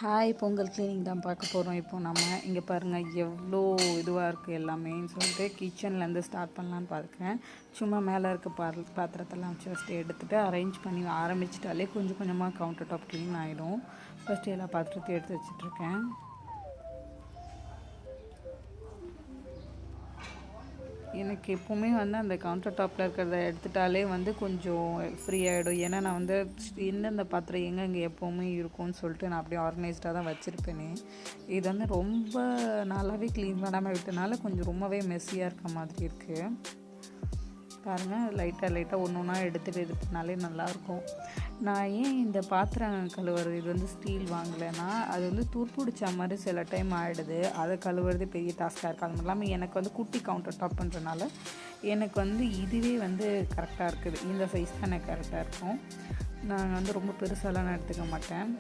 Hi, Pongal cleaning தான் பார்க்க போகிறோம். இப்போ நம்ம இங்கே பாருங்கள் எவ்வளோ இதுவாக இருக்குது எல்லாமேன்னு சொல்லிட்டு கிச்சன்லேருந்து ஸ்டார்ட் பண்ணலான்னு பார்க்குறேன். சும்மா மேலே இருக்க பாத்திரத்தெல்லாம் ஃபஸ்ட்டு எடுத்துகிட்டு அரேஞ்ச் பண்ணி ஆரம்பிச்சிட்டாலே கொஞ்சம் கொஞ்சமாக கவுண்டர் டாப் க்ளீன் ஆகிடும். ஃபஸ்ட்டு எல்லா பாத்திரத்தையும் எடுத்து வச்சிட்ருக்கேன். எனக்கு எப்போவுமே அந்த கவுண்டர் டாப்பில் இருக்கிறத எடுத்துட்டாலே கொஞ்சம் ஃப்ரீ ஆகிடும். ஏன்னா நான் எந்தெந்த பாத்திரம் எங்கெங்கே எப்போவுமே இருக்கும்னு சொல்லிட்டு நான் அப்படியே ஆர்கனைஸ்டாக தான் வச்சுருப்பேனே. இது ரொம்ப நாளாகவே க்ளீன் பண்ணாமல் விட்டனால கொஞ்சம் ரொம்பவே மெஸ்ஸியாக இருக்க மாதிரி இருக்குது. பாருங்கள், லைட்டாக ஒன்று ஒன்றா எடுத்துகிட்டு இது பண்ணாலே நல்லாயிருக்கும். நான் ஏன் இந்த பாத்திரம் கழுவுறது இது ஸ்டீல் வாங்கலைன்னா அது துருப்பிடிச்ச மாதிரி சில டைம் ஆகிடுது. அதை கழுவுறது பெரிய டாஸ்க்காக இருக்குது. அது மட்டும் இல்லாமல் எனக்கு குட்டி கவுண்டர் டாப் பண்ணுறதுனால எனக்கு இதுவே கரெக்டாக இருக்குது. இந்த சைஸ் தான் எனக்கு கரெக்டாக இருக்கும். நான் ரொம்ப பெருசாலாம் நான் எடுத்துக்க மாட்டேன்.